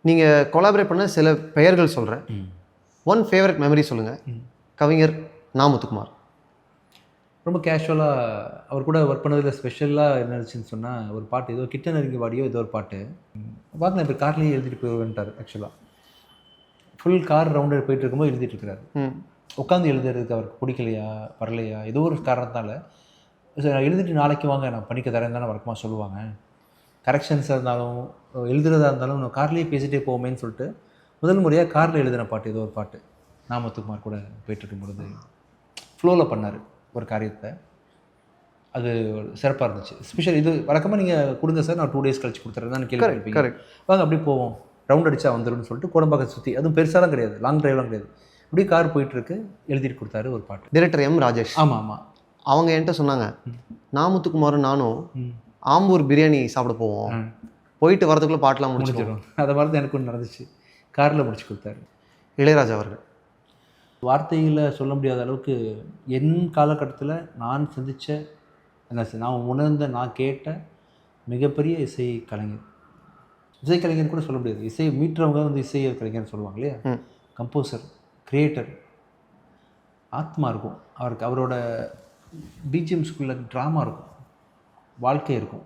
நீங்கள் கொலாபரேட் பண்ண சில பெயர்கள் சொல்கிறேன். ஒன் ஃபேவரட் மெமரி சொல்லுங்கள். கவிஞர் நா. முத்துக்குமார். ரொம்ப கேஷுவலாக அவர் கூட ஒர்க் பண்ணதில் ஸ்பெஷலாக என்ன இருந்துச்சுன்னு சொன்னால், ஒரு பாட்டு ஏதோ கிட்ட நெருங்கி வாடியோ ஏதோ ஒரு பாட்டு பார்த்து இப்போ கார்லேயே எழுதிட்டு போயிட்டார். ஆக்சுவலாக ஃபுல் கார் ரவுண்டு போயிட்டு இருக்கும்போது எழுதிட்டு இருக்கிறாரு. உட்காந்து எழுதுறதுக்கு அவருக்கு பிடிக்கலையா வரலையா ஏதோ ஒரு காரணத்தால் நான் எழுதிட்டு நாளைக்கு வாங்க நான் பண்ணிக்க தரேன் தானே வழக்கமாக சொல்லுவாங்க. கரெக்ஷன்ஸாக இருந்தாலும் எழுதுறதா இருந்தாலும் நான் கார்லேயே பேசிகிட்டே போவோமேன்னு சொல்லிட்டு முதல் முறையாக காரில் எழுதின பாட்டு ஏதோ ஒரு பாட்டு நா. முத்துக்குமார் கூட போயிட்டுருக்கும் பொழுது ஃப்ளோவில் பண்ணார் ஒரு காரியத்தை. அது சிறப்பாக இருந்துச்சு. ஸ்பெஷல் இது வழக்கமாக நீங்கள் கொடுங்க சார் நான் 2 days கழிச்சு கொடுத்துட்றேன் தான் கேள்வி. வாங்க அப்படியே போவோம் ரவுண்ட் அடித்தா வந்துடும்னு சொல்லிட்டு கோடம்பாக்கம் சுற்றி, அதுவும் பெருசாலாம் கிடையாது, லாங் டிரைவ்லாம் கிடையாது, அப்படியே கார் போயிட்டுருக்கு எழுதிட்டு கொடுத்தாரு ஒரு பாட்டு. Director M. ராஜேஷ். ஆமாம் ஆமாம். அவங்க என்கிட்ட சொன்னாங்க, நா. முத்துக்குமாரும் நானும் ஆம்பூர் பிரியாணி சாப்பிட போவோம், போயிட்டு வரதுக்குள்ளே பாட்டெலாம் முடிச்சிடும். அதை மாதிரி தான் எனக்கு ஒன்று நடந்துச்சு. காரில் முடிச்சு கொடுத்தாரு. இளையராஜா அவர்கள் வார்த்தைகளை சொல்ல முடியாத அளவுக்கு என் காலகட்டத்தில் நான் சந்தித்த நான் உணர்ந்த நான் கேட்ட மிகப்பெரிய இசை கலைஞர். இசை கலைஞர் கூட சொல்ல முடியாது, இசை மீட்டுறவங்க வந்து இசை கலைஞர்னு சொல்லுவாங்க இல்லையா. கம்போசர், கிரியேட்டர், ஆத்மா இருக்கும் அவருக்கு. அவரோட பிஜிஎம்ஸ்குள்ள ட்ராமா இருக்கும், வாழ்க்கை இருக்கும்.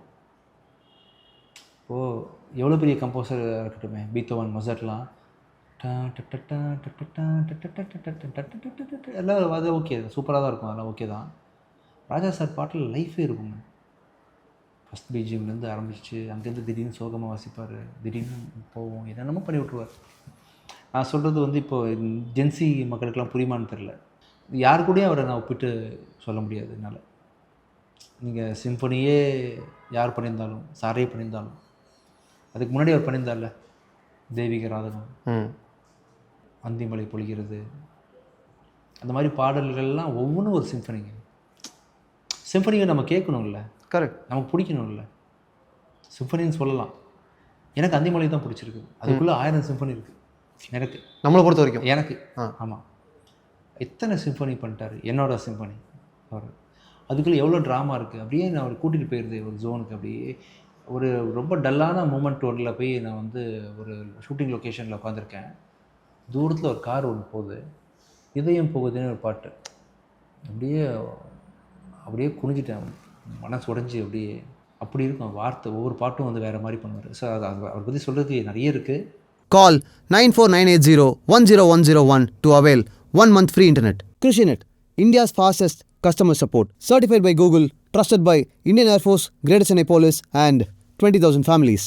இப்போது எவ்வளோ பெரிய கம்போசர் இருக்கட்டுமே, பீத்தோவன், மொசார்ட்லாம் எல்லாம் அது ஓகே, சூப்பராக தான் இருக்கும், அதெல்லாம் ஓகே தான். ராஜா சார் பாட்டில் லைஃபே இருக்குங்க. ஃபஸ்ட் பிஜிஎம்லேருந்து ஆரம்பிச்சு அங்கேருந்து திடீர்னு சோகமாக வாசிப்பார், திடீர்னு போவோம், என்னென்னமோ பண்ணி விட்ருவார். நான் சொல்கிறது வந்து இப்போது ஜென்சி மக்களுக்கெல்லாம் புரியுமான்னு தெரில. யார் கூடயும் அவரை நான் ஒப்பிட்டு சொல்ல முடியாது என்னால். நீங்கள் சிம்பனியே யார் பண்ணியிருந்தாலும், சாரே பண்ணியிருந்தாலும், அதுக்கு முன்னாடி அவர் பண்ணியிருந்தார்ல தெய்வீக ராதகம், அந்திமலை பொழிகிறது, அந்த மாதிரி பாடல்கள்லாம் ஒவ்வொன்றும் ஒரு சிம்பனிங்க. சிம்பனியை நம்ம கேட்கணும்ல, கரெக்ட், நமக்கு பிடிக்கணும்ல. சிம்பனின்னு சொல்லலாம். எனக்கு அந்திமலை தான் பிடிச்சிருக்கு. அதுக்குள்ளே 1000 சிம்பனி இருக்குது எனக்கு, நம்மளை பொறுத்த வரைக்கும் எனக்கு. ஆமாம், எத்தனை சிம்பனி பண்ணிட்டார் என்னோட சிம்பனி அவர். அதுக்குள்ளே எவ்வளோ ட்ராமா இருக்குது. அப்படியே நான் அவர் கூட்டிகிட்டு போயிருது ஒரு ஜோனுக்கு. அப்படியே ஒரு ரொம்ப டல்லான மூமெண்ட் ஒன்றில் போய் நான் வந்து ஒரு ஷூட்டிங் லொக்கேஷனில் உட்காந்துருக்கேன். தூரத்தில் ஒரு கார் ஒன்று போகுது, இதயம் போகுதுன்னு ஒரு பாட்டு. அப்படியே அப்படியே குனிஞ்சிட்டேன், மனசு உடஞ்சி அப்படியே. அப்படி இருக்கும் வார்த்தை, ஒவ்வொரு பாட்டும் வந்து வேறு மாதிரி பண்ணுவார். ஸோ அது அவரை பற்றி சொல்கிறதுக்கு நிறைய இருக்குது. Call 9498010101 to avail 1 month free internet. KrishiNet, India's fastest customer support. Certified by Google, trusted by Indian Air Force, Greater Chennai Police and 20,000 families.